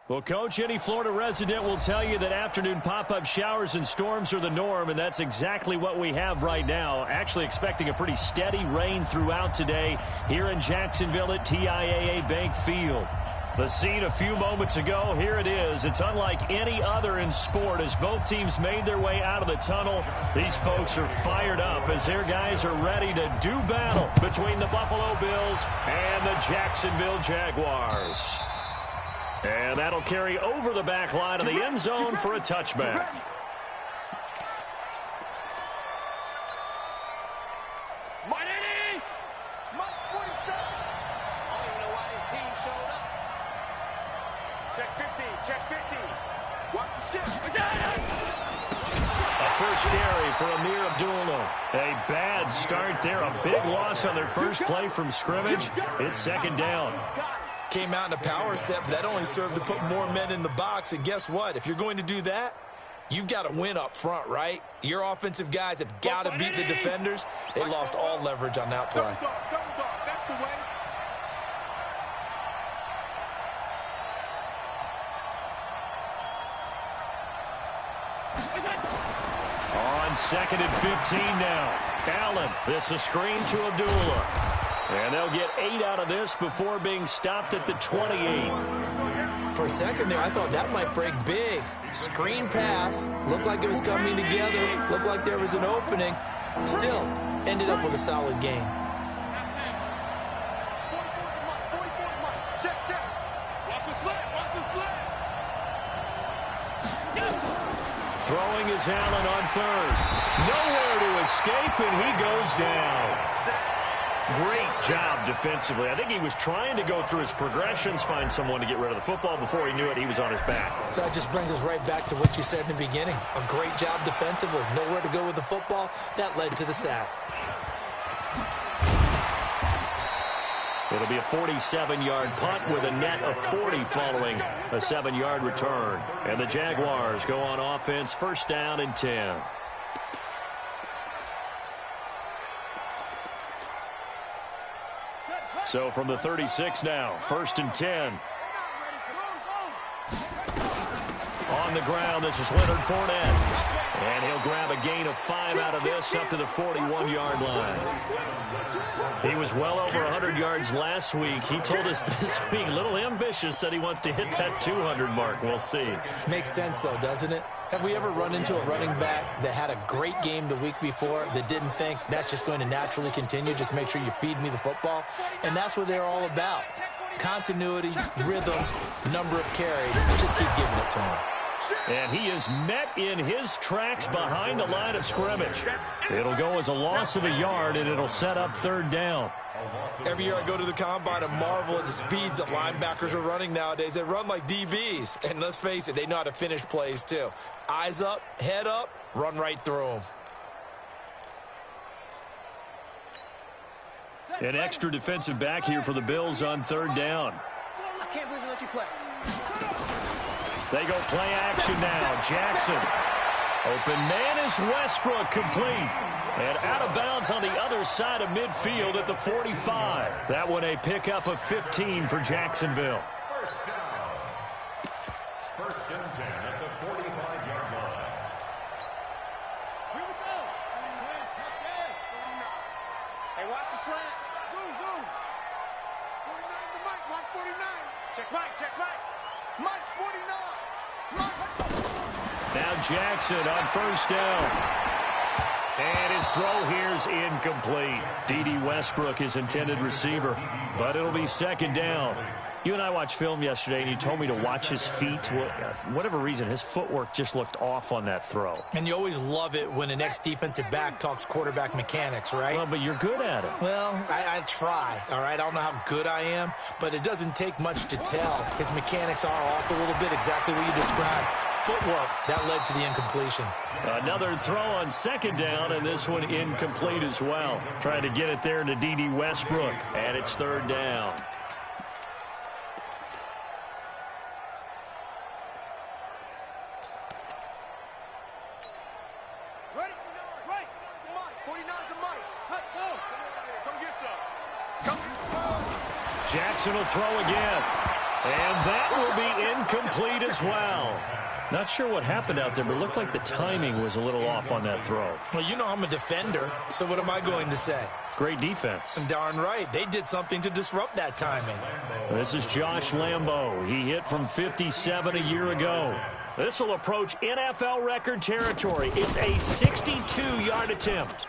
Well, Coach, any Florida resident will tell you that afternoon pop-up showers and storms are the norm, and that's exactly what we have right now. Actually expecting a pretty steady rain throughout today here in Jacksonville at TIAA Bank Field. The scene a few moments ago, here it is. It's unlike any other in sport as both teams made their way out of the tunnel. These folks are fired up as their guys are ready to do battle between the Buffalo Bills and the Jacksonville Jaguars. And that'll carry over the back line of the end zone for a touchback. First carry for Amir Abdullah. A bad start there. A big loss on their first play from scrimmage. It's second down. Came out in a power set, but that only served to put more men in the box. And guess what? If you're going to do that, you've got to win up front, right? Your offensive guys have got to beat the defenders. They lost all leverage on that play. That's the way. On second and 15 now. Allen, this is a screen to Abdullah. And they'll get 8 out of this before being stopped at the 28. For a second there, I thought that might break big. Screen pass. Looked like it was coming together. Looked like there was an opening. Still, ended up with a solid game. Throwing is Allen on third. Nowhere to escape, and he goes down. Great job defensively. I think he was trying to go through his progressions, find someone to get rid of the football. Before he knew it, he was on his back. So that just brings us right back to what you said in the beginning. A great job defensively. Nowhere to go with the football. That led to the sack. It'll be a 47-yard punt with a net of 40 following a 7-yard return. And the Jaguars go on offense, first down and 10. So from the 36 now, first and 10. On the ground, this is Leonard Fournette. And he'll grab a gain of 5 out of this up to the 41-yard line. He was well over 100 yards last week. He told us this week, a little ambitious, said he wants to hit that 200 mark. We'll see. Makes sense, though, doesn't it? Have we ever run into a running back that had a great game the week before that didn't think that's just going to naturally continue? Just make sure you feed me the football. And that's what they're all about. Continuity, rhythm, number of carries. Just keep giving it to him. And he is met in his tracks behind the line of scrimmage. It'll go as a loss of a yard, and it'll set up third down. Every year I go to the combine and marvel at the speeds that linebackers are running nowadays. They run like DBs. And let's face it, they know how to finish plays too. Eyes up, head up, run right through them. An extra defensive back here for the Bills on third down. I can't believe they let you play. They go play action now. Jackson. Open man is Westbrook, complete. And out of bounds on the other side of midfield at the 45. That one a pickup of 15 for Jacksonville. First and 10 at the 45-yard line. Here we go. Hey, watch the slant. Zoom. 49 to Mike. Watch 49. Check Mike. Mike's 49. Now Jackson on first down. And his throw here's incomplete. D.D. Westbrook, his intended receiver. But it'll be second down. You and I watched film yesterday, and you told me to watch his feet. For whatever reason, his footwork just looked off on that throw. And you always love it when the next defensive back talks quarterback mechanics, right? Well, but you're good at it. Well, I try, all right? I don't know how good I am, but it doesn't take much to tell. His mechanics are off a little bit, exactly what you described. Footwork, that led to the incompletion. Another throw on second down, and this one incomplete as well. Trying to get it there to D.D. Westbrook, and it's third down. Ready? Right. Mike. 49 to Mike. Let's go. Come get some. Jackson will throw again. And that will be incomplete as well. Not sure what happened out there, but it looked like the timing was a little off on that throw. Well, you know I'm a defender, so what am I going to say? Great defense. Darn right. They did something to disrupt that timing. This is Josh Lambo. He hit from 57 a year ago. This will approach NFL record territory. It's a 62-yard attempt.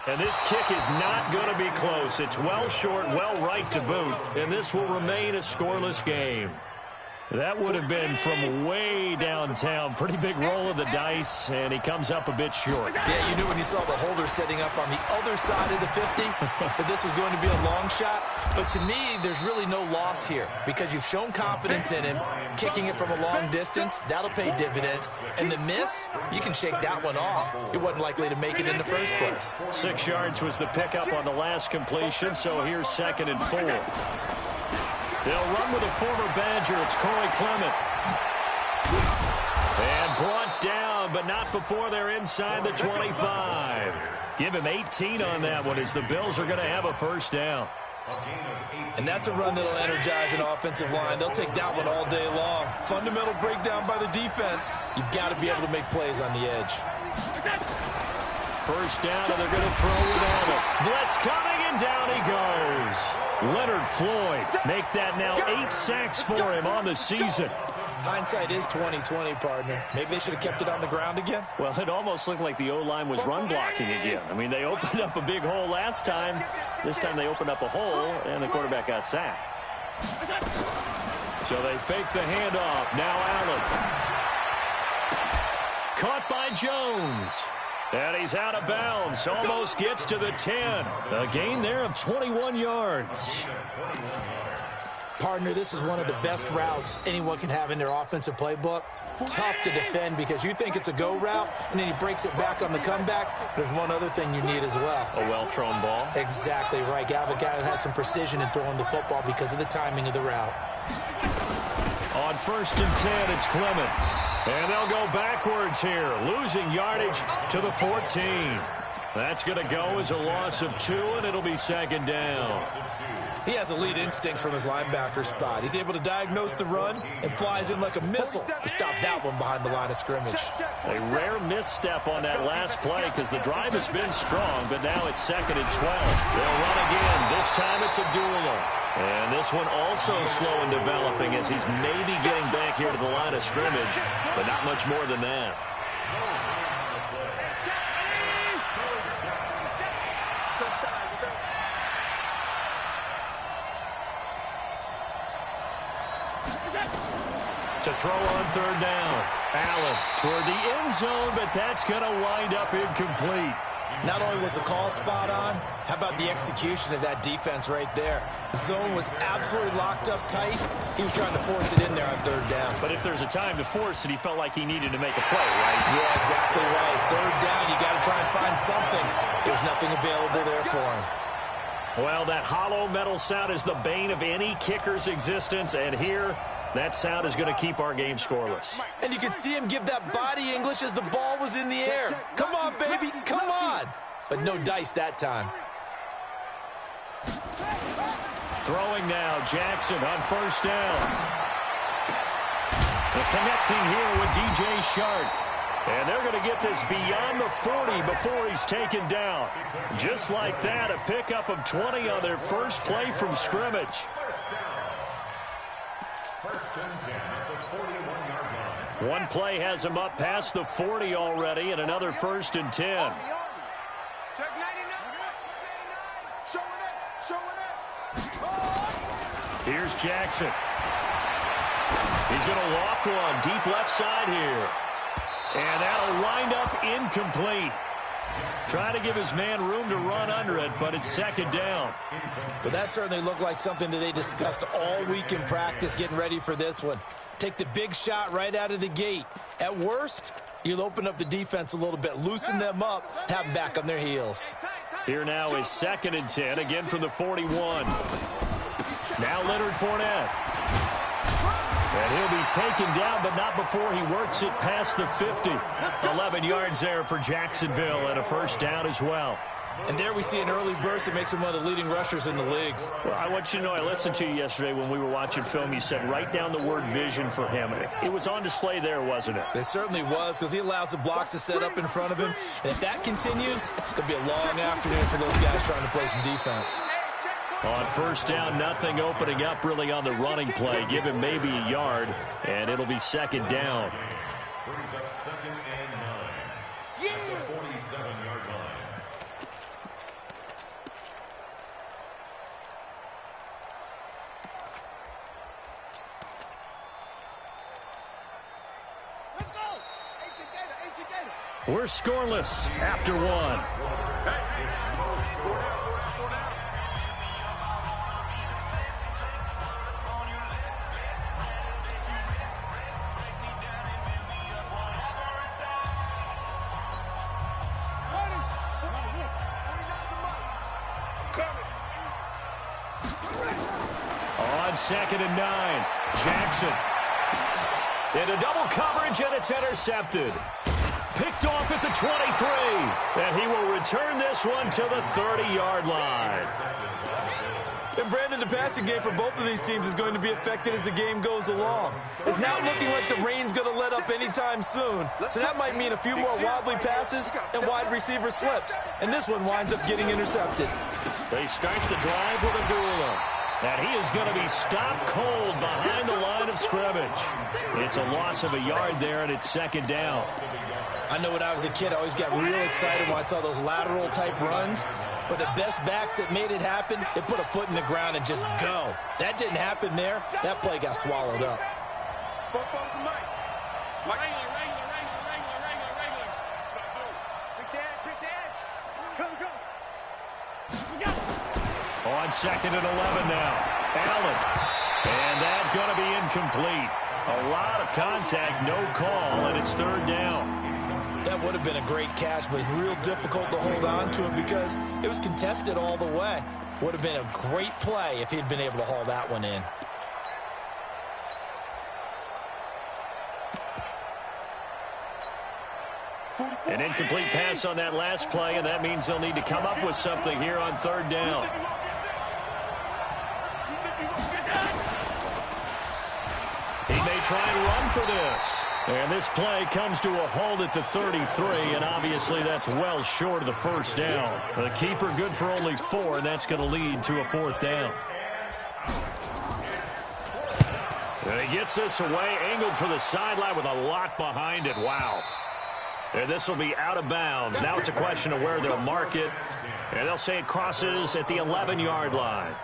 And this kick is not going to be close. It's well short, well right to boot. And this will remain a scoreless game. That would have been from way downtown. Pretty big roll of the dice, and he comes up a bit short. Yeah, you knew when you saw the holder setting up on the other side of the 50 that this was going to be a long shot. But to me, there's really no loss here because you've shown confidence in him. Kicking it from a long distance, that'll pay dividends. And the miss, you can shake that one off. It wasn't likely to make it in the first place. 6 yards was the pickup on the last completion, so here's 2nd and 4. They'll run with a former Badger. It's Corey Clement. And brought down, but not before they're inside the 25. Give him 18 on that one as the Bills are going to have a first down. And that's a run that'll energize an offensive line. They'll take that one all day long. Fundamental breakdown by the defense. You've got to be able to make plays on the edge. First down, and they're going to throw without it. Blitz coming, and down he goes. Leonard Floyd make that now 8 sacks for him on the season. Hindsight is 20/20, partner. Maybe they should have kept it on the ground again. Well, it almost looked like the O-line was run blocking again. I mean, they opened up a big hole last time. This time they opened up a hole, and the quarterback got sacked. So they fake the handoff. Now Allen. Caught by Jones. And he's out of bounds. Almost gets to the 10. A gain there of 21 yards. Partner, this is one of the best routes anyone can have in their offensive playbook. Tough to defend because you think it's a go route, and then he breaks it back on the comeback. There's one other thing you need as well. A well-thrown ball. Exactly right. You have a guy who has some precision in throwing the football because of the timing of the route. On 1st and 10, it's Clement. And they'll go backwards here, losing yardage to the 14. That's going to go as a loss of 2, and it'll be 2nd down. He has elite instincts from his linebacker spot. He's able to diagnose the run and flies in like a missile to stop that one behind the line of scrimmage. A rare misstep on that last play because the drive has been strong, but now it's 2nd and 12. They'll run again. This time it's Abdullah. And this one also slow in developing as he's maybe getting back here to the line of scrimmage, but not much more than that. To throw on 3rd down. Allen toward the end zone, but that's going to wind up incomplete. Not only was the call spot on, how about the execution of that defense right there? The zone was absolutely locked up tight. He was trying to force it in there on 3rd down. But if there's a time to force it, he felt like he needed to make a play, right? Yeah, exactly right. 3rd down, you got to try and find something. There's nothing available there for him. Well, that hollow metal sound is the bane of any kicker's existence, and here, that sound is going to keep our game scoreless. And you can see him give that body English as the ball was in the air. Come on, baby, come on. But no dice that time. Throwing now, Jackson on 1st down. And connecting here with DJ Shark. And they're going to get this beyond the 40 before he's taken down. Just like that, a pickup of 20 on their first play from scrimmage. One play has him up past the 40 already, and another 1st and 10. Here's Jackson. He's going to loft one deep left side here. And that'll wind up incomplete. Trying to give his man room to run under it, but it's 2nd down. But that certainly looked like something that they discussed all week in practice getting ready for this one. Take the big shot right out of the gate. At worst, you'll open up the defense a little bit, loosen them up, have them back on their heels. Here now is 2nd and 10, again from the 41. Now Leonard Fournette. And he'll be taken down, but not before he works it past the 50. 11 yards there for Jacksonville and a first down as well. And there we see an early burst that makes him one of the leading rushers in the league. Well, I want you to know, I listened to you yesterday when we were watching film. You said write down the word vision for him. It was on display there, wasn't it? It certainly was, because he allows the blocks to set up in front of him. And if that continues, it'll be a long afternoon for those guys trying to play some defense. On first down, nothing opening up really on the running play. Give him maybe a yard, and it'll be second down. Brings up 2nd and 9 at the 47-yard line. Let's go. We're scoreless after one. On 2nd and 9, Jackson. Into double coverage, and it's intercepted. Picked off at the 23, and he will return this one to the 30-yard line. And Brandon, the passing game for both of these teams is going to be affected as the game goes along. It's not looking like the rain's going to let up anytime soon. So that might mean a few more wobbly passes and wide receiver slips. And this one winds up getting intercepted. They start the drive with a Gula. And he is going to be stopped cold behind the line of scrimmage. It's a loss of a yard there, and it's second down. I know when I was a kid, I always got real excited when I saw those lateral-type runs. But the best backs that made it happen, they put a foot in the ground and just go. That didn't happen there. That play got swallowed up. On 2nd and 11 now. Allen. And that's going to be incomplete. A lot of contact, no call, and it's third down. That would have been a great catch, but it's real difficult to hold on to him because it was contested all the way. Would have been a great play if he'd been able to haul that one in. An incomplete pass on that last play, and that means they'll need to come up with something here on third down. He may try and run for this. And this play comes to a halt at the 33, and obviously that's well short of the first down. The keeper good for only 4, and that's going to lead to a fourth down. And he gets this away, angled for the sideline with a lot behind it. Wow. And this will be out of bounds. Now it's a question of where they'll mark it. And they'll say it crosses at the 11-yard line.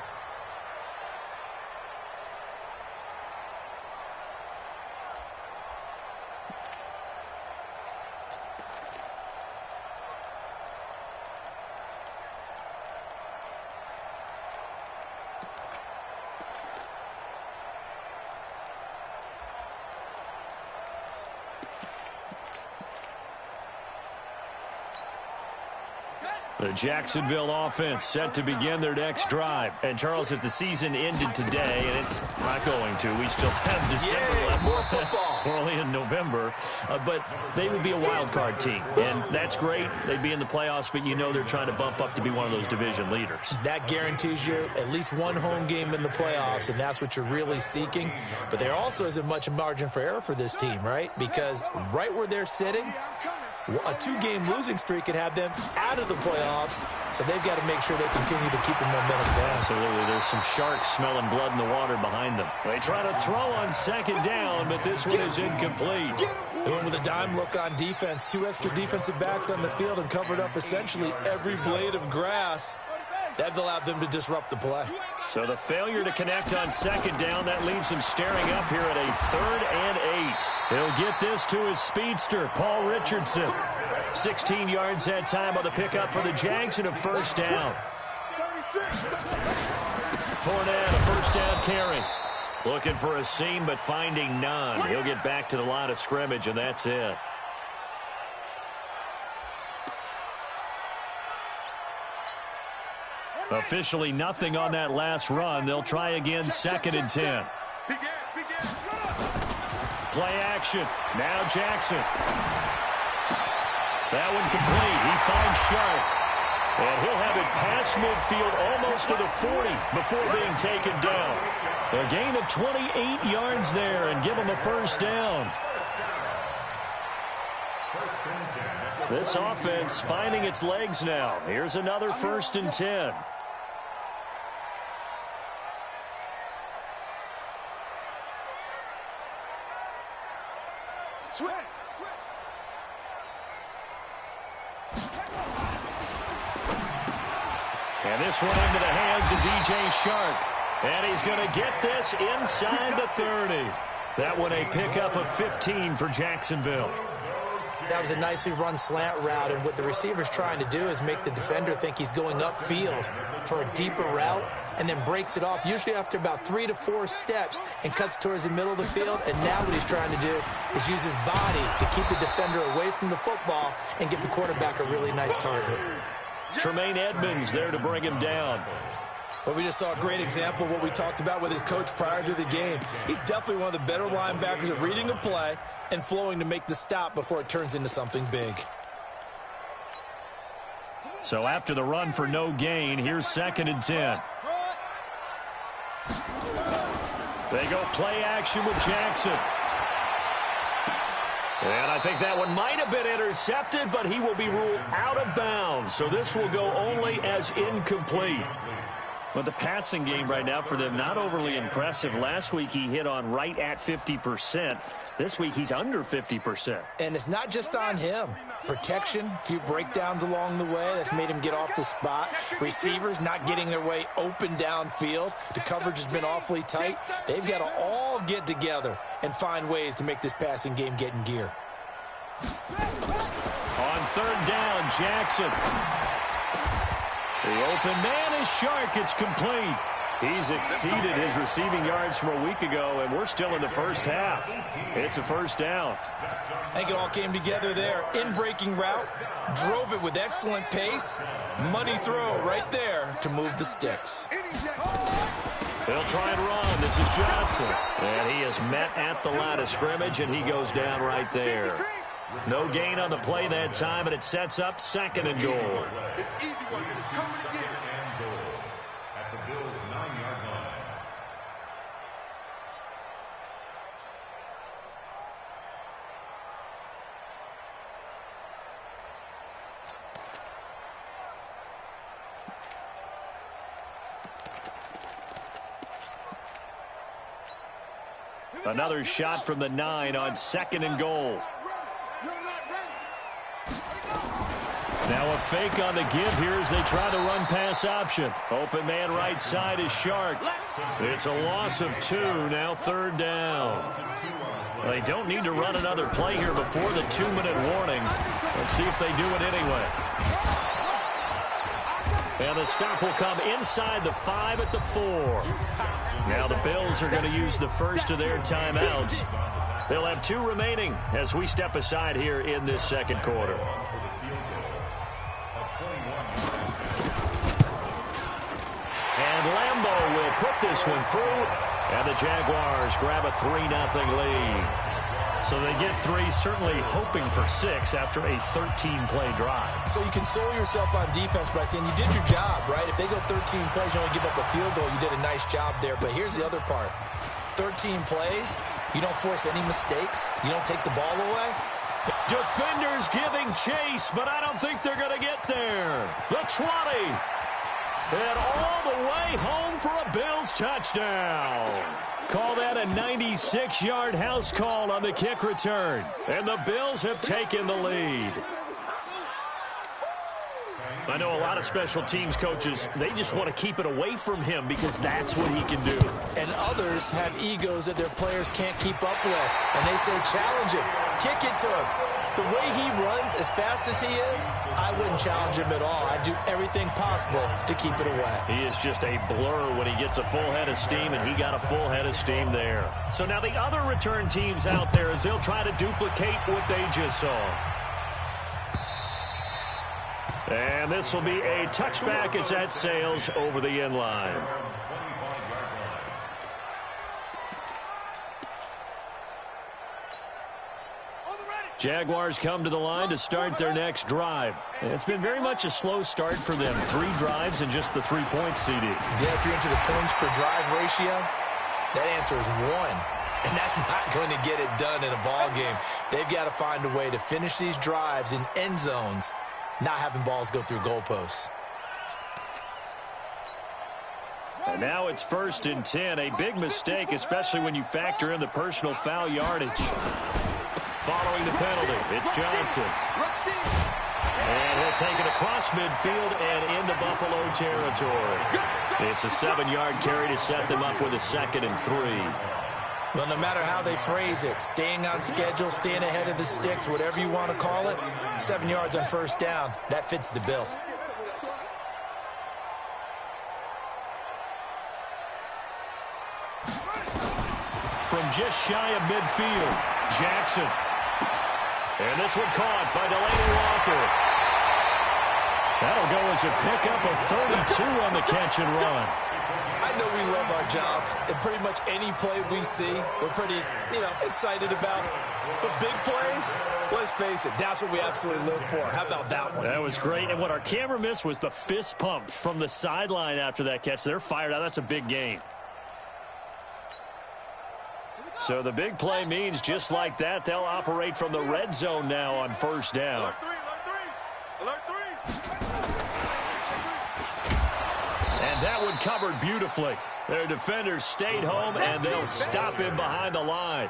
The Jacksonville offense set to begin their next drive. And, Charles, if the season ended today, and it's not going to, we still have December left. More football. We're only in November. But they would be a wild card team. And that's great. They'd be in the playoffs, but you know they're trying to bump up to be one of those division leaders. That guarantees you at least one home game in the playoffs, and that's what you're really seeking. But there also isn't much margin for error for this team, right? Because right where they're sitting, a 2-game losing streak could have them out of the playoffs, so they've got to make sure they continue to keep the momentum down. Absolutely. There's some sharks smelling blood in the water behind them. They try to throw on second down, but this one is incomplete. They went with a dime look on defense. 2 extra defensive backs on the field and covered up essentially every blade of grass. That allowed them to disrupt the play. So the failure to connect on second down, that leaves him staring up here at a 3rd and 8. He'll get this to his speedster, Paul Richardson. 16 yards that time on the pickup for the Jags and a first down. Fournette, a first down carry. Looking for a seam, but finding none. He'll get back to the line of scrimmage, and that's it. Officially nothing on that last run. They'll try again, 2nd and 10. Play action. Now Jackson. That one complete. He finds Sharp. And he'll have it past midfield almost to the 40 before being taken down. A gain of 28 yards there and give him a first down. This offense finding its legs now. Here's another 1st and 10. Switch. And this one into the hands of DJ Shark. And he's going to get this inside the 30. That one a pickup of 15 for Jacksonville. That was a nicely run slant route, and what the receiver's trying to do is make the defender think he's going upfield for a deeper route, and then breaks it off, usually after about 3 to 4 steps, and cuts towards the middle of the field. And now what he's trying to do is use his body to keep the defender away from the football and give the quarterback a really nice target. Tremaine Edmonds there to bring him down. Well, we just saw a great example of what we talked about with his coach prior to the game. He's definitely one of the better linebackers at reading a play and flowing to make the stop before it turns into something big. So after the run for no gain, here's 2nd and 10. They go play action with Jackson. And I think that one might have been intercepted, but he will be ruled out of bounds. So this will go only as incomplete. But the passing game right now for them, not overly impressive. Last week he hit on right at 50%. This week he's under 50%. And it's not just on him. Protection, a few breakdowns along the way. That's made him get off the spot. Receivers not getting their way open downfield. The coverage has been awfully tight. They've got to all get together and find ways to make this passing game get in gear. On 3rd down, Jackson. The open man is Shark. It's complete. He's exceeded his receiving yards from a week ago, and we're still in the first half. It's a first down. I think it all came together there. In-breaking route, drove it with excellent pace. Money throw right there to move the sticks. They'll try and run. This is Johnson. And he is met at the line of scrimmage, and he goes down right there. No gain on the play that time, and it sets up 2nd and goal. It's easy one. Coming again. At the Bills' 9-yard line. Another shot from the 9 on 2nd and goal. Now a fake on the give here as they try to run pass option. Open man right side is Shark. It's a loss of 2, now 3rd down. They don't need to run another play here before the 2-minute warning. Let's see if they do it anyway. And the stop will come inside the 5 at the 4. Now the Bills are going to use the first of their timeouts. They'll have 2 remaining as we step aside here in this 2nd quarter. And Lambeau will put this one through, and the Jaguars grab a 3-0 lead. So they get 3, certainly hoping for 6 after a 13-play drive. So you console yourself on defense by saying you did your job, right? If they go 13 plays, you only give up a field goal, you did a nice job there. But here's the other part. 13 plays, you don't force any mistakes. You don't take the ball away. Defenders giving chase, but I don't think they're going to get there. The 20. And all the way home for a Bills touchdown. Call that a 96-yard house call on the kick return. And the Bills have taken the lead. I know a lot of special teams coaches, they just want to keep it away from him because that's what he can do. And others have egos that their players can't keep up with. And they say, challenge him. Kick it to him. The way he runs as fast as he is, I wouldn't challenge him at all. I'd do everything possible to keep it away. He is just a blur when he gets a full head of steam, and he got a full head of steam there. So now the other return teams out there as they'll try to duplicate what they just saw. And this will be a touchback as that sails over the end line. On the ready. Jaguars come to the line to start their next drive. It's been very much a slow start for them. 3 drives and just the 3 points, CD. Yeah, if you're into the points per drive ratio, that answer is 1. And that's not going to get it done in a ball game. They've got to find a way to finish these drives in end zones, not having balls go through goalposts. And now it's 1st and 10. A big mistake, especially when you factor in the personal foul yardage. Following the penalty, it's Johnson. And he'll take it across midfield and into Buffalo territory. It's a 7-yard carry to set them up with a 2nd and 3. Well, no matter how they phrase it, staying on schedule, staying ahead of the sticks, whatever you want to call it, 7 yards on 1st down, that fits the bill. From just shy of midfield, Jackson. And this one caught by Delaney Walker. That'll go as a pickup of 32 on the catch and run. I know we love our jobs, and pretty much any play we see, we're pretty, excited about. The big plays, let's face it, that's what we absolutely live for. How about that one? That was great, and what our camera missed was the fist pump from the sideline after that catch. They're fired out. That's a big gain. So the big play means just like that, they'll operate from the red zone now on 1st down. Alert 3. And that one covered beautifully. Their defenders stayed home, and they'll stop him behind the line.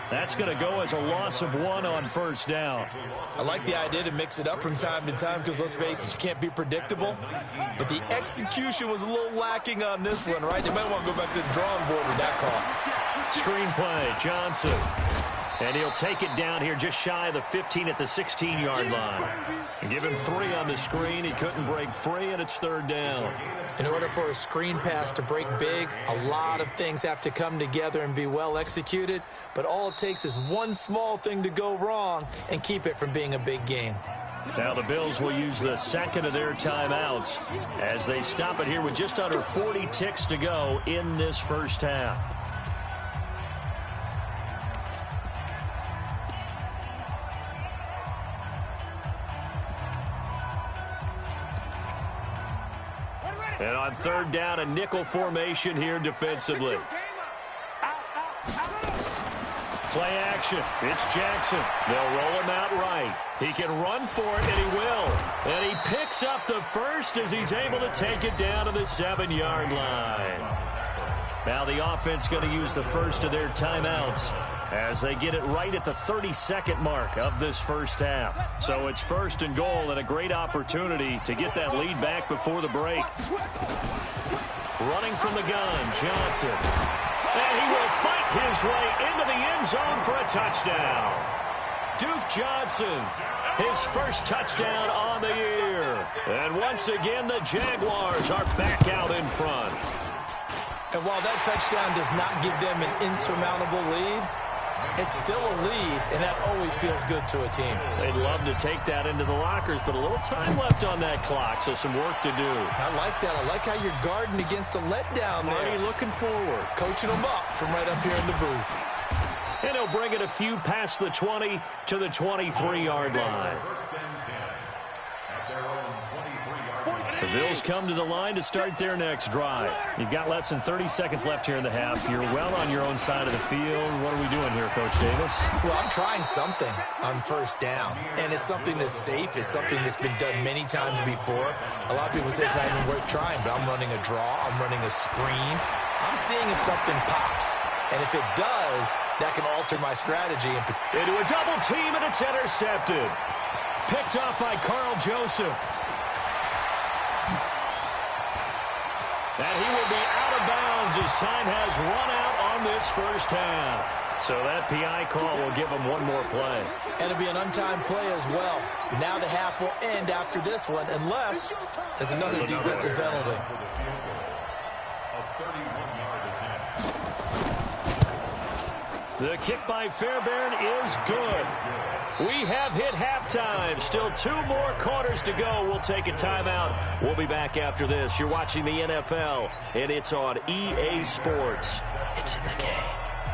That's going to go as a loss of 1 on 1st down. I like the idea to mix it up from time to time because, let's face it, you can't be predictable. But the execution was a little lacking on this one, right? They might want to go back to the drawing board with that call. Screenplay, Johnson. And he'll take it down here just shy of the 15 at the 16-yard line. And give him 3 on the screen. He couldn't break free, and it's 3rd down. In order for a screen pass to break big, a lot of things have to come together and be well executed. But all it takes is one small thing to go wrong and keep it from being a big game. Now the Bills will use the 2nd of their timeouts as they stop it here with just under 40 ticks to go in this 1st half. And on 3rd down, a nickel formation here defensively. Play action. It's Jackson. They'll roll him out right. He can run for it, and he will. And he picks up the 1st as he's able to take it down to the 7-yard line. Now the offense going to use the 1st of their timeouts as they get it right at the 32nd mark of this 1st half. So it's 1st and goal and a great opportunity to get that lead back before the break. Running from the gun, Johnson. And he will fight his way into the end zone for a touchdown. Duke Johnson, his 1st touchdown on the year. And once again, the Jaguars are back out in front. And while that touchdown does not give them an insurmountable lead, it's still a lead, and that always feels good to a team. They'd love to take that into the lockers, but a little time left on that clock, so some work to do. I like that. I like how you're guarding against a letdown there. Marty looking forward. Coaching them up from right up here in the booth. And he'll bring it a few past the 20 to the 23-yard line. The Bills come to the line to start their next drive. You've got less than 30 seconds left here in the half. You're well on your own side of the field. What are we doing here, Coach Davis? Well, I'm trying something on 1st down. And it's something that's safe. It's something that's been done many times before. A lot of people say it's not even worth trying, but I'm running a draw. I'm running a screen. I'm seeing if something pops. And if it does, that can alter my strategy. Into a double team, and it's intercepted. Picked off by Carl Joseph. And he will be out of bounds as time has run out on this 1st half. So that PI call will give him one more play. And it'll be an untimed play as well. Now the half will end after this one, unless there's another defensive penalty. The kick by Fairbairn is good. We have hit halftime. Still 2 more quarters to go. We'll take a timeout. We'll be back after this. You're watching the NFL, and it's on EA Sports. It's in the game.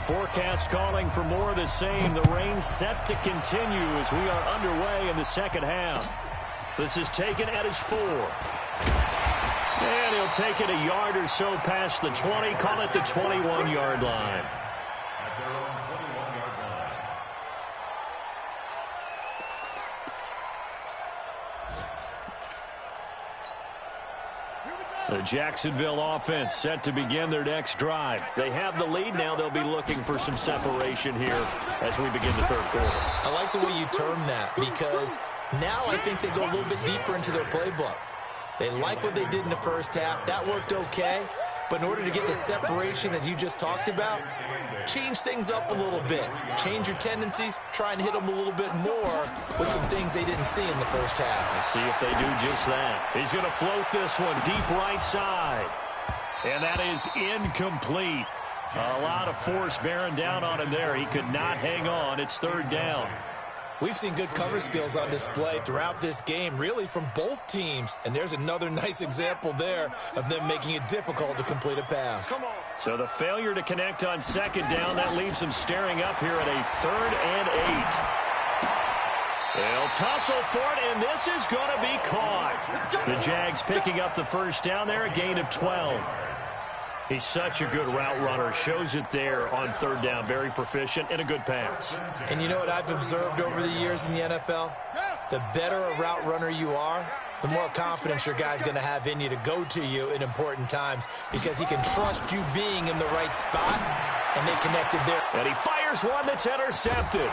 Forecast calling for more of the same. The rain set to continue as we are underway in the second half. This is taken at his 4. And he'll take it a yard or so past the 20. Call it the 21-yard line. At their own 21-yard line. The Jacksonville offense set to begin their next drive. They have the lead now. They'll be looking for some separation here as we begin the third quarter. I like the way you term that because now I think they go a little bit deeper into their playbook. They like what they did in the first half. That worked okay. But in order to get the separation that you just talked about, change things up a little bit. Change your tendencies. Try and hit them a little bit more with some things they didn't see in the first half. Let's see if they do just that. He's going to float this one deep right side. And that is incomplete. A lot of force bearing down on him there. He could not hang on. It's third down. We've seen good cover skills on display throughout this game, really from both teams. And there's another nice example there of them making it difficult to complete a pass. So the failure to connect on second down, that leaves them staring up here at a 3rd and 8. They'll tussle for it, and this is going to be caught. The Jags picking up the first down there, a gain of 12. He's such a good route runner. Shows it there on third down. Very proficient and a good pass. And you know what I've observed over the years in the NFL? The better a route runner you are, the more confidence your guy's going to have in you to go to you in important times because he can trust you being in the right spot, and they connected there. And he fires one that's intercepted.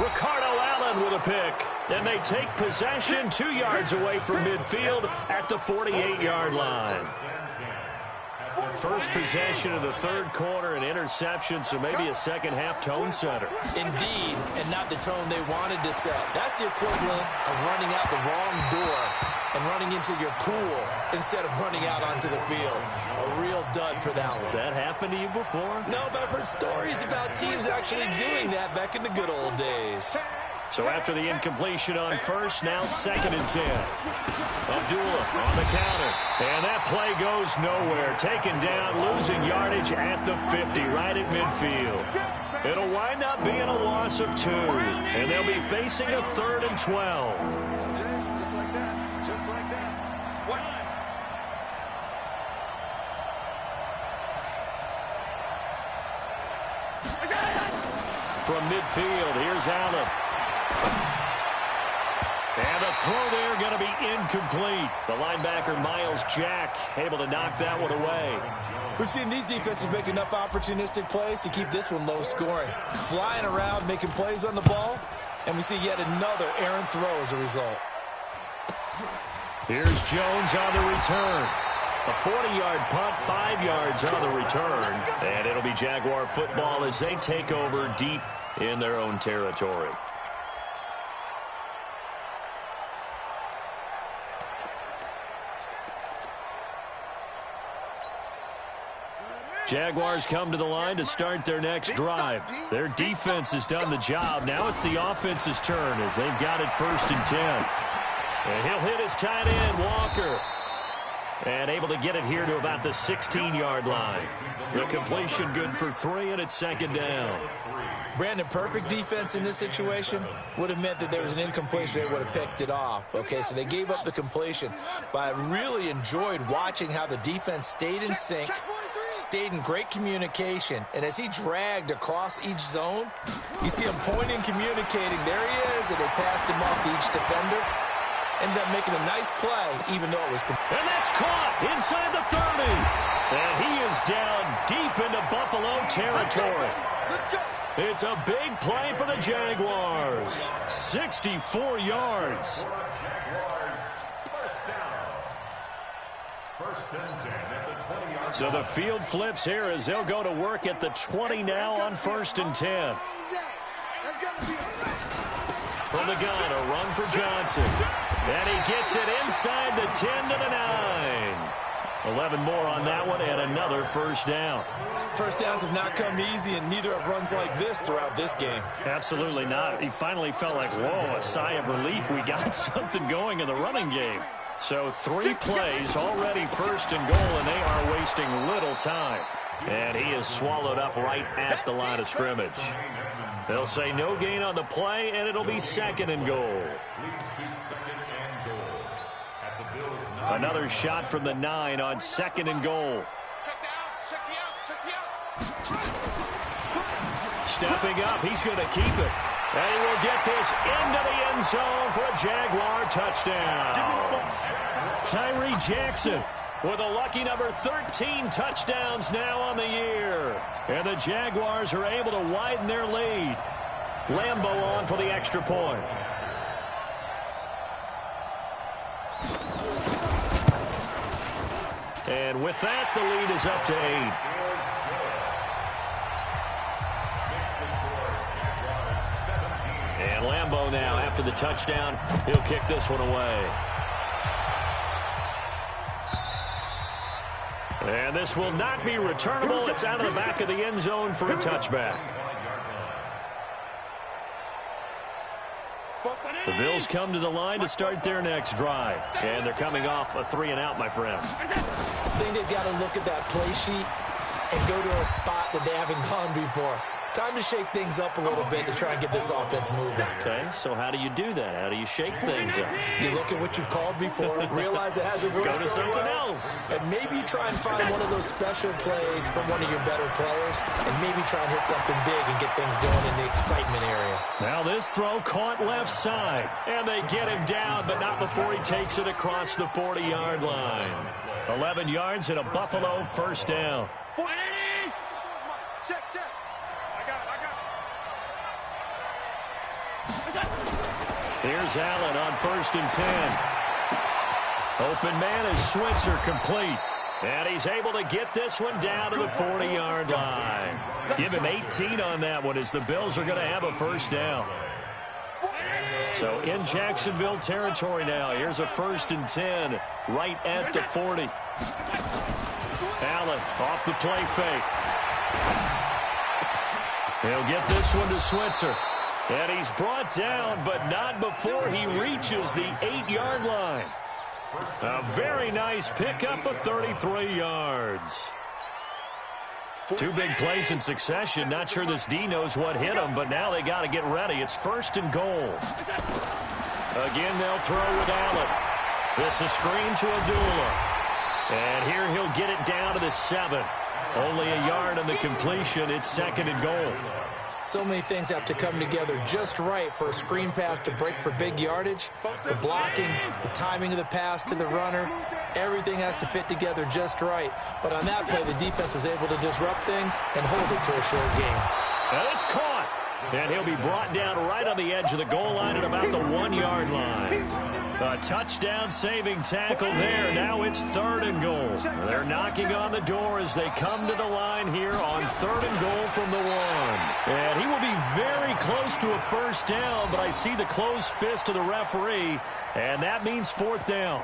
Ricardo Allen with a pick. And they take possession 2 yards away from midfield at the 48-yard line. First possession of the third quarter, an interception, so maybe a second-half tone setter. Indeed, and not the tone they wanted to set. That's the equivalent of running out the wrong door and running into your pool instead of running out onto the field. A real dud for that one. Has that happened to you before? No, but I've heard stories about teams actually doing that back in the good old days. So after the incompletion on first, now 2nd and 10. Abdullah on the counter. And that play goes nowhere. Taken down, losing yardage at the 50, right at midfield. It'll wind up being a loss of 2. And they'll be facing a 3rd and 12. Just like that. Just like that. What? From midfield, here's Allen. And the throw there going to be incomplete. The linebacker, Miles Jack, able to knock that one away. We've seen these defenses make enough opportunistic plays to keep this one low scoring. Flying around, making plays on the ball, and we see yet another errant throw as a result. Here's Jones on the return. A 40-yard punt, 5 yards on the return. And it'll be Jaguar football as they take over deep in their own territory. Jaguars come to the line to start their next drive. Their defense has done the job. Now it's the offense's turn as they've got it 1st and 10. And he'll hit his tight end, Walker. And able to get it here to about the 16-yard line. The completion good for 3, and it's 2nd down. Brandon, perfect defense in this situation would have meant that there was an incompletion. They would have picked it off. Okay, so they gave up the completion. But I really enjoyed watching how the defense stayed in sync, stayed in great communication, and as he dragged across each zone, you see him pointing, communicating. There he is, and they passed him off to each defender. Ended up making a nice play, even though it was... And that's caught inside the 30. And he is down deep into Buffalo territory. It's a big play for the Jaguars. 64 yards. So the field flips here as they'll go to work at the 20 now on 1st and 10. From the gun, a run for Johnson. And he gets it inside the 10 to the 9. 11 more on that one and another first down. First downs have not come easy, and neither have runs like this throughout this game. Absolutely not. He finally felt like, whoa, a sigh of relief. We got something going in the running game. So 3 plays already 1st and goal, and they are wasting little time. And he is swallowed up right at the line of scrimmage. They'll say no gain on the play, and it'll be 2nd and goal. Another shot from the 9 on 2nd and goal. Stepping up, he's going to keep it. And he will get this into the end zone for a Jaguar touchdown. Tyree Jackson with a lucky number 13 touchdowns now on the year. And the Jaguars are able to widen their lead. Lambo on for the extra point. And with that, the lead is up to 8. And Lambo now, after the touchdown, he'll kick this one away. And this will not be returnable. It's out of the back of the end zone for a touchback. The Bills come to the line to start their next drive. And they're coming off a 3-and-out, my friend. I think they've got to look at that play sheet and go to a spot that they haven't gone before. Time to shake things up a little bit to try and get this offense moving. Okay, so how do you do that? How do you shake things up? You look at what you've called before, realize it hasn't worked Go to so something well, else. and maybe try and find one of those special plays from one of your better players, and maybe try and hit something big and get things going in the excitement area. Now this throw caught left side, and they get him down, but not before he takes it across the 40-yard line. 11 yards and a Buffalo first down. Check. Here's Allen on 1st and 10. Open man is Switzer complete. And he's able to get this one down to the 40-yard line. Give him 18 on that one as the Bills are going to have a first down. So in Jacksonville territory now. Here's a 1st and 10 right at the 40. Allen off the play fake. He'll get this one to Switzer. And he's brought down, but not before he reaches the 8-yard line. A very nice pickup of 33 yards. 2 big plays in succession. Not sure this D knows what hit him, but now they got to get ready. It's 1st and goal. Again, they'll throw with Allen. This is screen to Abdullah. And here he'll get it down to the 7. Only a yard on the completion. It's 2nd and goal. So many things have to come together just right for a screen pass to break for big yardage. The blocking, the timing of the pass to the runner, everything has to fit together just right. But on that play, the defense was able to disrupt things and hold it to a short game. And it's caught. And he'll be brought down right on the edge of the goal line at about the 1-yard line. A touchdown-saving tackle there. Now it's 3rd and goal. They're knocking on the door as they come to the line here on 3rd and goal from the 1. And he will be very close to a first down, but I see the closed fist of the referee, and that means 4th down.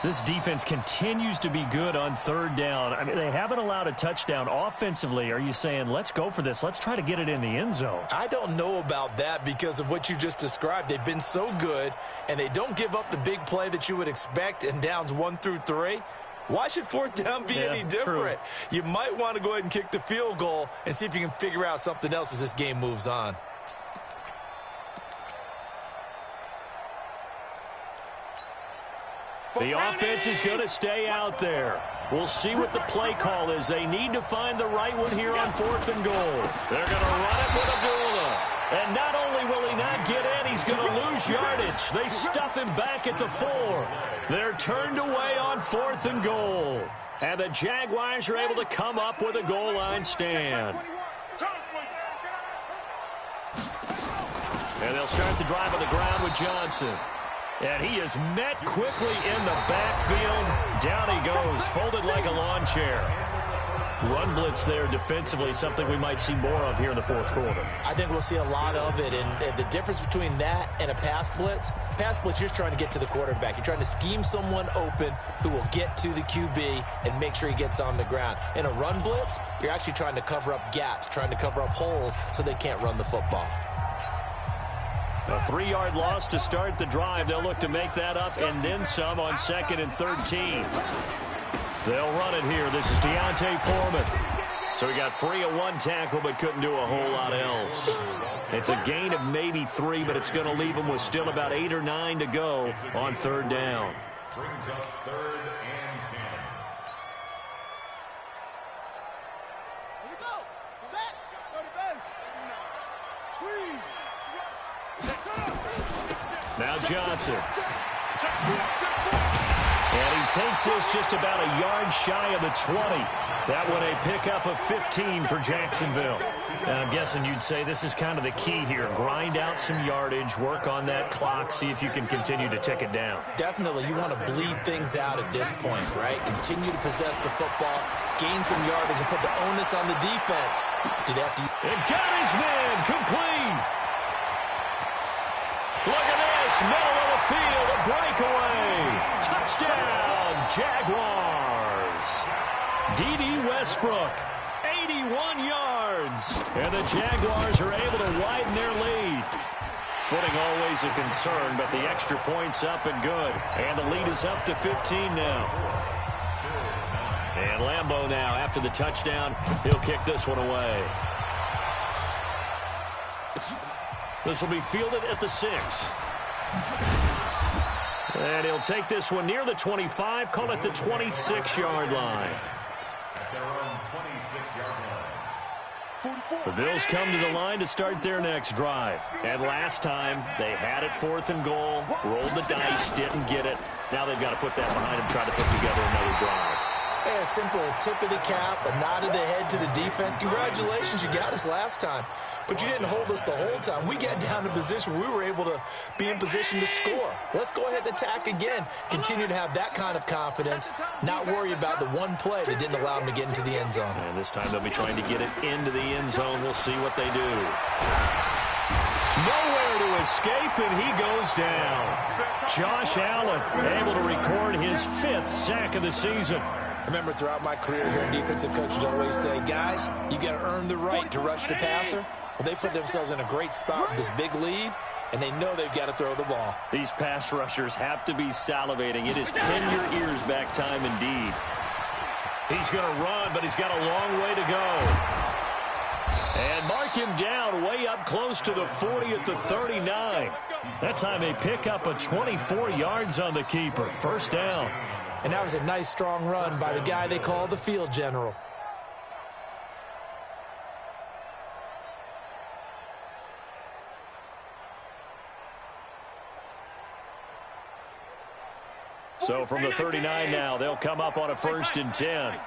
This defense continues to be good on 3rd down. I mean, they haven't allowed a touchdown offensively. Are you saying, let's go for this? Let's try to get it in the end zone. I don't know about that because of what you just described. They've been so good, and they don't give up the big play that you would expect in downs 1 through 3. Why should 4th down be any different? True. You might want to go ahead and kick the field goal and see if you can figure out something else as this game moves on. The offense is going to stay out there. We'll see what the play call is. They need to find the right one here on 4th and goal. They're going to run it with Abdullah. And not only will he not get in, he's going to lose yardage. They stuff him back at the 4. They're turned away on 4th and goal. And the Jaguars are able to come up with a goal line stand. And they'll start the drive on the ground with Johnson. And he is met quickly in the backfield. Down he goes, folded like a lawn chair. Run blitz there defensively, something we might see more of here in the 4th quarter. I think we'll see a lot of it, and the difference between that and a pass blitz, you're just trying to get to the quarterback. You're trying to scheme someone open who will get to the QB and make sure he gets on the ground. In a run blitz, you're actually trying to cover up gaps, trying to cover up holes so they can't run the football. A 3-yard loss to start the drive. They'll look to make that up and then some on 2nd and 13. They'll run it here. This is Deontay Foreman. So he got free of one tackle but couldn't do a whole lot else. It's a gain of maybe 3, but it's going to leave him with still about 8 or 9 to go on 3rd down. Brings up 3rd and 10. Here we go. Set. Go to base. Squeeze. Now Johnson. And he takes this just about a yard shy of the 20. That one a pickup of 15 for Jacksonville. And I'm guessing you'd say this is kind of the key here. Grind out some yardage, work on that clock, see if you can continue to tick it down. Definitely, you want to bleed things out at this point, right? Continue to possess the football, gain some yardage, and put the onus on the defense. Do that. It got his man complete. Look at this, middle of the field, a breakaway. Touchdown, Jaguars. D.D. Westbrook, 81 yards. And the Jaguars are able to widen their lead. Footing always a concern, but the extra point's up and good. And the lead is up to 15 now. And Lambeau now, after the touchdown, he'll kick this one away. This will be fielded at the 6. And he'll take this one near the 25, call it the 26-yard line. At their own 26-yard line. The Bills come to the line to start their next drive. And last time, they had it 4th and goal, rolled the dice, didn't get it. Now they've got to put that behind them, try to put together another drive. Hey, a simple tip of the cap, a nod of the head to the defense. Congratulations, you got us last time. But you didn't hold us the whole time. We got down to position where we were able to be in position to score. Let's go ahead and attack again. Continue to have that kind of confidence, not worry about the one play that didn't allow them to get into the end zone. And this time they'll be trying to get it into the end zone. We'll see what they do. Nowhere to escape, and he goes down. Josh Allen able to record his 5th sack of the season. Remember, throughout my career here in defensive coaches always say, guys, you got to earn the right to rush the passer. Well, they put themselves in a great spot with this big lead, and they know they've got to throw the ball. These pass rushers have to be salivating. It is pin your ears back time indeed. He's going to run, but he's got a long way to go. And mark him down way up close to the 40 at the 39. That time they pick up a 24 yards on the keeper. 1st down. And that was a nice, strong run by the guy they call the field general. So from the 39 now, they'll come up on a 1st and 10.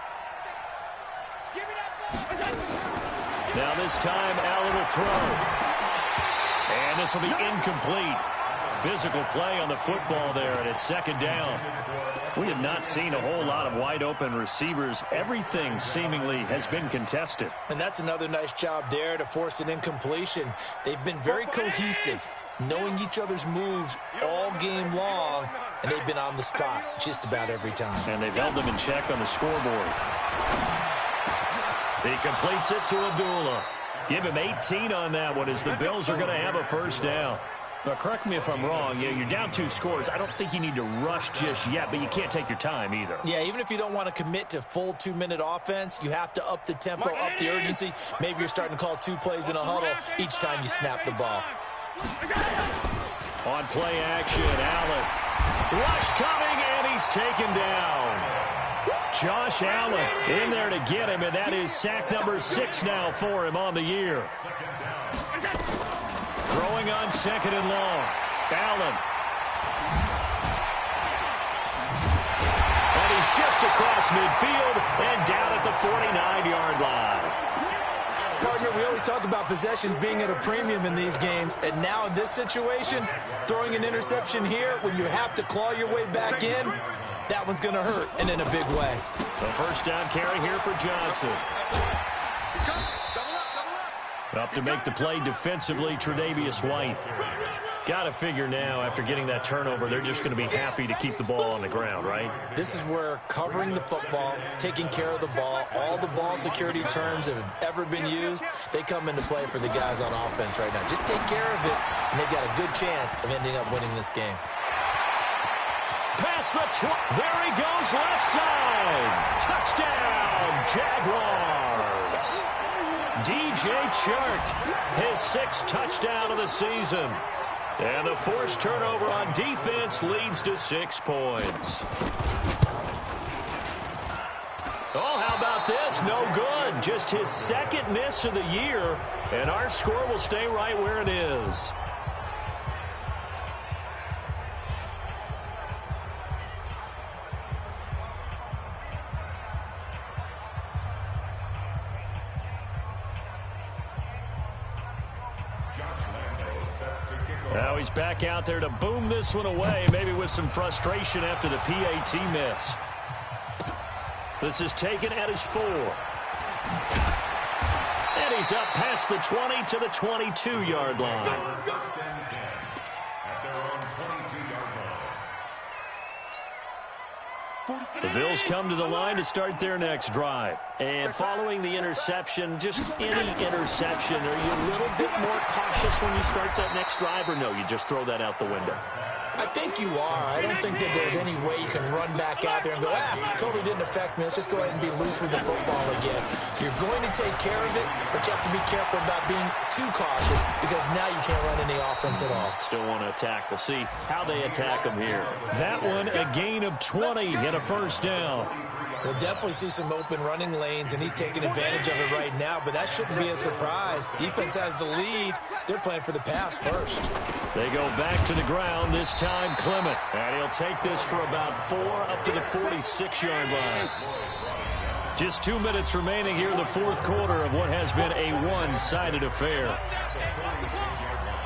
Now this time, Allen will throw. And this will be incomplete. Physical play on the football there, and it's 2nd down. We have not seen a whole lot of wide-open receivers. Everything seemingly has been contested. And that's another nice job there to force an incompletion. They've been very cohesive, knowing each other's moves all game long, and they've been on the spot just about every time. And they've held them in check on the scoreboard. He completes it to Abdullah. Give him 18 on that one as the Bills are going to have a 1st down. But correct me if I'm wrong, you're down 2 scores. I don't think you need to rush just yet, but you can't take your time either. Yeah, even if you don't want to commit to full 2-minute offense, you have to up the tempo, up the urgency. Maybe you're starting to call 2 plays in a huddle each time you snap the ball. On play action, Allen. Rush coming, and he's taken down. Josh Allen in there to get him, and that is sack number 6 now for him on the year. Throwing on 2nd and long. Allen. And he's just across midfield and down at the 49-yard line. Partner, we always talk about possessions being at a premium in these games, and now in this situation, throwing an interception here when you have to claw your way back in, that one's going to hurt, and in a big way. The 1st down carry here for Johnson. Up to make the play defensively, Tre'Davious White. Got to figure now, after getting that turnover, they're just going to be happy to keep the ball on the ground, right? This is where covering the football, taking care of the ball, all the ball security terms that have ever been used, they come into play for the guys on offense right now. Just take care of it, and they've got a good chance of ending up winning this game. Past the there he goes, left side. Touchdown, Jaguars. DJ Chark, his 6th touchdown of the season. And the forced turnover on defense leads to 6 points. Oh, how about this? No good. Just his 2nd miss of the year, and our score will stay right where it is. Now he's back out there to boom this one away, maybe with some frustration after the PAT miss. This is taken at his 4. And he's up past the 20 to the 22-yard line. The Bills come to the line to start their next drive. And following the interception, just any interception, are you a little bit more cautious when you start that next drive, or no, you just throw that out the window? I think you are. I don't think that there's any way you can run back out there and go, totally didn't affect me. Let's just go ahead and be loose with the football again. You're going to take care of it, but you have to be careful about being too cautious because now you can't run any offense at all. Still want to attack. We'll see how they attack them here. That one, a gain of 20 and a first down. We'll definitely see some open running lanes, and he's taking advantage of it right now, but that shouldn't be a surprise. Defense has the lead. They're playing for the pass first. They go back to the ground, this time Clement. And he'll take this for about 4 up to the 46-yard line. Just 2 minutes remaining here in the 4th quarter of what has been a one-sided affair.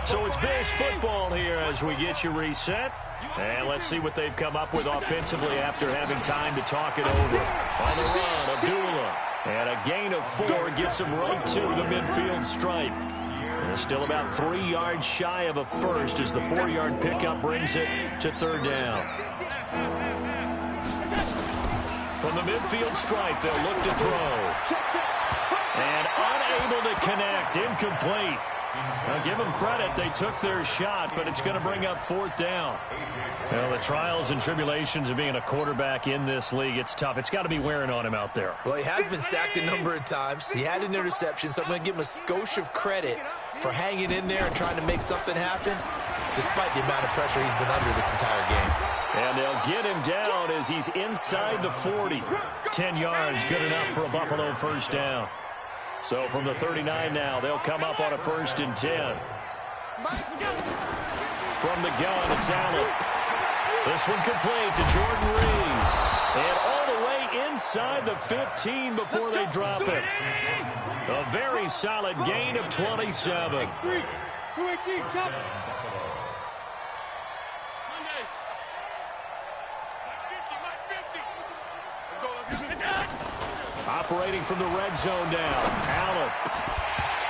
So it's Bills football here as we get you reset. And let's see what they've come up with offensively after having time to talk it over. On the run, Abdullah. And a gain of 4 gets him right to the midfield stripe. And still about 3 yards shy of a first as the 4-yard pickup brings it to 3rd down. From the midfield stripe, they'll look to throw. And unable to connect, incomplete. Now, give them credit. They took their shot, but it's going to bring up 4th down. Well, the trials and tribulations of being a quarterback in this league, it's tough. It's got to be wearing on him out there. Well, he has been sacked a number of times. He had an interception, so I'm going to give him a skosh of credit for hanging in there and trying to make something happen, despite the amount of pressure he's been under this entire game. And they'll get him down as he's inside the 40. 10 yards, good enough for a Buffalo first down. So from the 39 now, they'll come up on a 1st and 10. From the gun, it's Allen. This one complete to Jordan Reed. And all the way inside the 15 before they drop it. A very solid gain of 27. Operating from the red zone down. Allen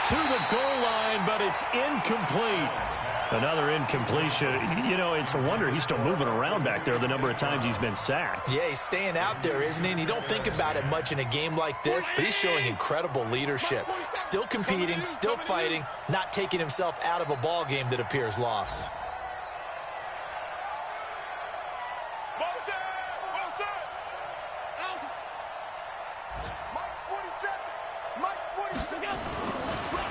to the goal line, but it's incomplete. Another incompletion. You know, it's a wonder he's still moving around back there the number of times he's been sacked. Yeah, he's staying out there, isn't he? And you don't think about it much in a game like this, but he's showing incredible leadership. Still competing, still fighting, not taking himself out of a ball game that appears lost.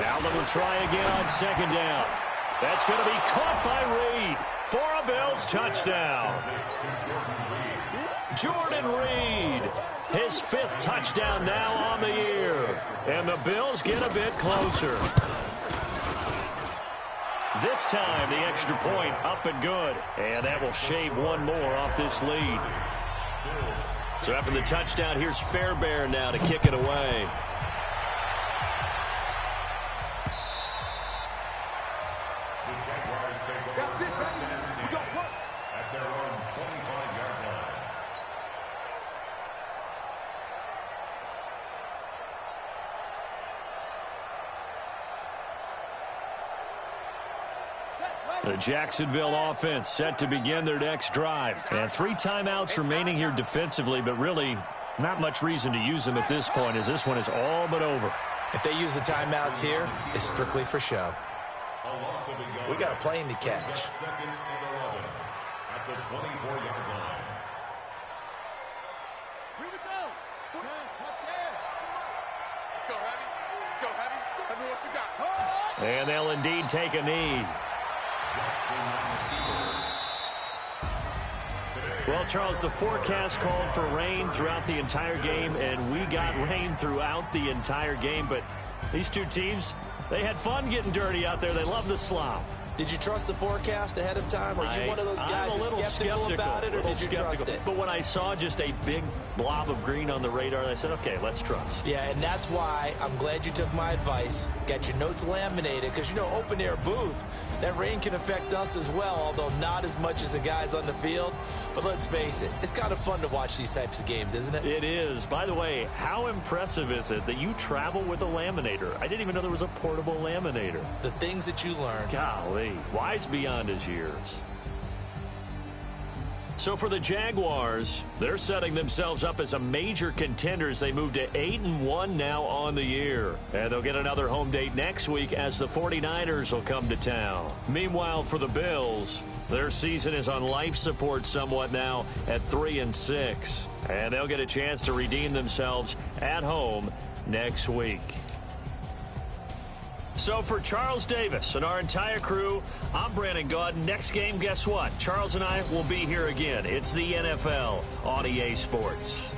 Allen will try again on 2nd down. That's going to be caught by Reed for a Bills touchdown. Jordan Reed, his 5th touchdown now on the year. And the Bills get a bit closer. This time, the extra point up and good. And that will shave 1 more off this lead. So after the touchdown, here's Fairbairn now to kick it away. The Jacksonville offense set to begin their next drive. And 3 timeouts remaining here defensively, but really not much reason to use them at this point as this one is all but over. If they use the timeouts here, it's strictly for show. We got a plane to catch. 2nd and 11 at the 24-yard line. Here we go. Let's go, Ravi. Let's go, Heavy. Heavy, what you got? And they'll indeed take a knee. Well, Charles, the forecast called for rain throughout the entire game, and we got rain throughout the entire game. But these two teams, they had fun getting dirty out there. They love the slop. Did you trust the forecast ahead of time? Are you one of those guys who's skeptical about it, or did you trust it? But when I saw just a big blob of green on the radar, I said, okay, let's trust. Yeah, and that's why I'm glad you took my advice. Got your notes laminated, because, you know, open-air booth, that rain can affect us as well, although not as much as the guys on the field. But let's face it, it's kind of fun to watch these types of games, isn't it? It is. By the way, how impressive is it that you travel with a laminator? I didn't even know there was a portable laminator. The things that you learn. Golly, wise beyond his years. So for the Jaguars, they're setting themselves up as a major contender as they move to 8-1 now on the year. And they'll get another home date next week as the 49ers will come to town. Meanwhile, for the Bills, their season is on life support somewhat now at 3-6. And they'll get a chance to redeem themselves at home next week. So for Charles Davis and our entire crew, I'm Brandon Gaud. Next game, guess what? Charles and I will be here again. It's the NFL on EA Sports.